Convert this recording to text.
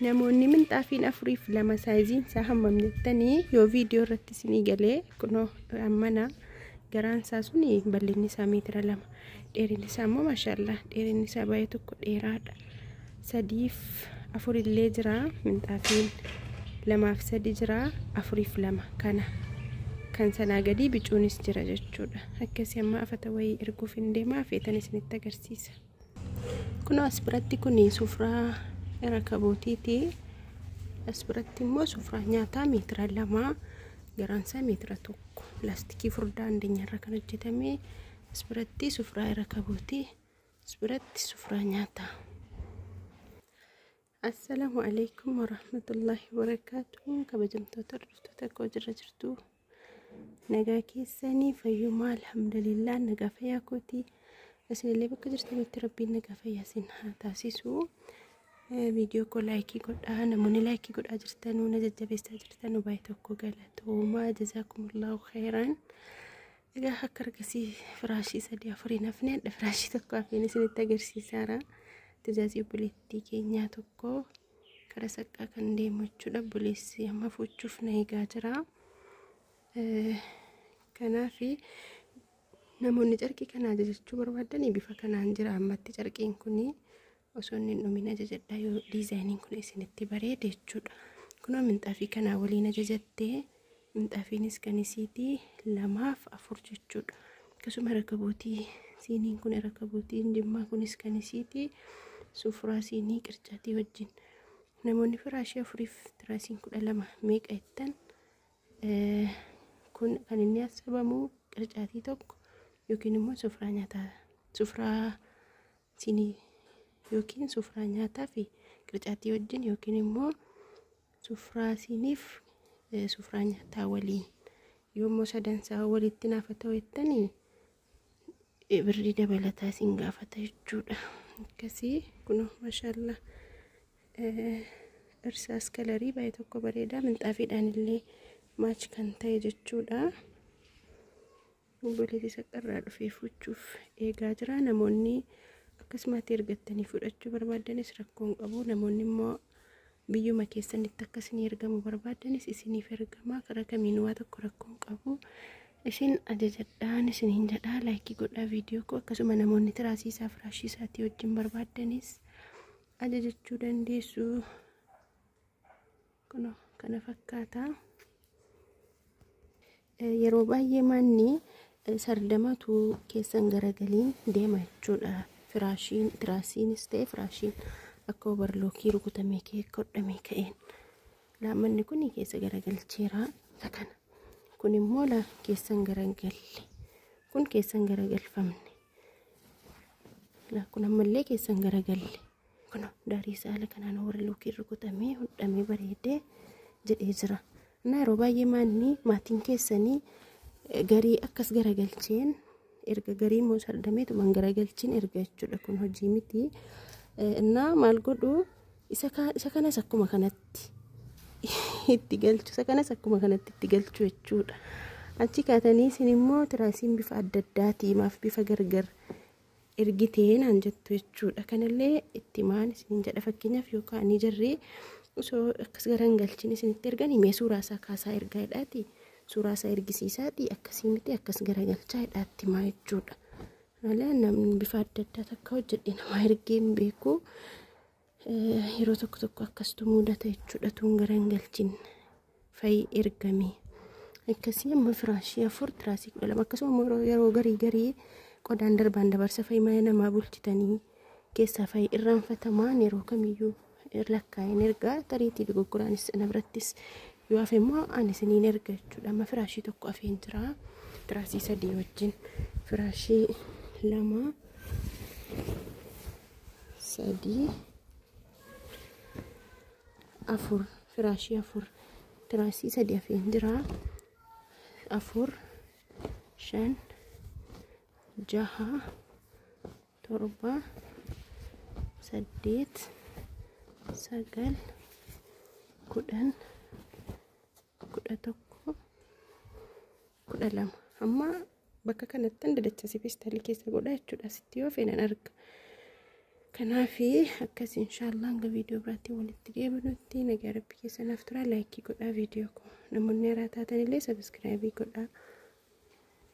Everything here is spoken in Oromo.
namoonni minxaafiin afuriif lama saayiziin isaa hammam jettanii yoo viidiyoo irratti isinii galee kunoo ammana garaan isaa suni bal'inni isaa meetira 2 dheerinni isaa immoo maashaallah dheerinni isaa baay'ee tokko dheeraadha 3 fi 4 illee jira minxaafiin 2 fi 3 jira 4 fi 2 kana kan sanaa gadii bicuunis jira jechuudha akkasii amma afata wayii erguuf hin deemaa feetan isinitti agarsiisa kunoo as biratti kuni sufraa rakabootiti as biratti immoo sufraa nyaataa meetira 2 garaan isaa meetira 1 pilaastikii furdaa andeenyarra kan hojjetame as biratti sufraa rakabootii as biratti sufraa nyaataa. Assalamu alaikum warahmatullahi wabarakatuh kabajamtoota hordoftoota koo jirra jirtu nagaa keessanii fayyummaa alhamdulillah nagaa fayyaa kooti isinillee bakka jirtanitti rabbiin nagaa fayyaa isin haa taasisu. Video ko like godhaa namoonni like godhaa jirtanuu na jajjabeessaa jirtanuu baay'ee tokko galatoomaa jazakumullahu khairan. Egaa akka argasii firaashii 3-4 nafne firaashii tokko afeen isinitti agarsiisaara. Tajaajila buleettii keenyaa tokko karaa saqqaa kan deemu jechuudha. Buleessi amma fuuchuuf na eegaa jira. Kanaaf namoonni carqii kana ajajachuu barbaadan bifa kanaan jira ammatti carqiin kuni osoo inni dhumin ajajadhaa yoo diizaayiniin kun isinitti bareede jechuudha. Kunoo minxaafii kanaa waliin ajajattee minxaafiinis kan isiitii 2 fi 4 jechuudha. Akkasuma rakabootii siiniin kun rakabootiin jimmaa kunis kan isiitii sufraa siinii qircaatii wajjin. Namoonni firaashii 4 fi tiraasiin 12 meeqa jettan kun kan inni asabamu qircaatii tokko yookiin immoo sufraa nyaataa sufraa siinii yookiin sufraa nyaataa fi qircaatii wajjin yookiin immoo sufraa siiniif sufraa nyaataa waliin yoommoo sadansaa walitti naafa ta'u jettanii birrii dabalataa isin gaafata jechuudha. Akkasii kunoo maashaallah irsaas kalarii baay'ee tokko bareedaa minxaafiidhaan illee maachi kan ta'e jechuudha. Buleetii saqqarraa dhufee fuuchuuf eegaa jira. Namoonni akkasumatti ergattanii fudhachuu barbaadanis rakkoon qabu. Namoonni immoo biyyuma keessanitti akkasii ergamu barbaadanis isiniif ergama. Karaa kamiinuu waa tokko rakkoon qabu. Isin ajajadhaan isiniin jedhaa laayikii godhaa viidiyoo koo akkasuma namoonni tiraasii isaa firaashii isaatii wajjin barbaadanis ajajachuu dandeessu. Kunoo kana fakkaata. Yeroo baay'ee manni sardamatu keessan garagaliin deema jechuudha. Firaashiin tiraasiinis ta'e firaashiin akka obarlookii rukutamee ka'ee hodhamee ka'een laamanni kun keessa garagalcheera kana kun immoo keessan garagalle kun keessan garagalfamne kun ammallee keessan garagalle kun daarii saala kanaan obarlookii rukutamee hodhamee bareedee jedhee jira. Yeroo baay'ee manni maatiin keessanii garii akkas garagalcheen erga garii moo sardameetu man garagalchiin erga jechuudha. Kun hojii miti እና maal godhu isa kanas akkuma kanatti itti galchu isa kanas akkuma kanatti itti galchu jechuudha. Achi kaatanii isin immoo tiraasiin bifa adda addaatii maaf bifa gargar ergiteen anjettu jechuudha. Kanallee itti maan isin jedha fakkeenyaaf yookaan ni jarree osoo akkas garangalchiin isinitti erganii mee suuraa isaa kaasaa ergaa hidhaati. Suuraa isaa ergisiisaati akkasii miti akkas garagalchaa hidhaatti maa jechuudha. Malee namni bifa adda addaa takka hojjedhe nama ergeen beeku yeroo tokko tokko akkasuma mudata jechuudha. Tuun garangalchiin fayi ergame akkasii amma firaashii 4 tiraasii 12 akkasuma yeroo garii qodaan darbaan dabarsa fayi mana namaa bulchitanii keessaa fayi irraanfatamaan yeroo kamiyyuu lakkaa'een ergaa tariitii dogoggoraanis na birattis yoo hafe immoo ani isiniin erga jechuudha. Amma firaashii tokko hafeen jira tiraasii 3 wajjin firaashii 2 3 4 firaashii 4 tiraasii 3 hafeen jira 4 5 6 7 8 9 10 11 12 amma bakka kanatti dadacha sifistaalii keessa godha jechuudha. Sitti yoo feenan arga kanaafi akkas inshallah hanga viidiyoo biraatti walitti deebinutti nagaa rabbi keessa naaf tura laayikii godhaa viidiyoo ko namoonni haaraa taatan illee sabiskiraayibii godhaa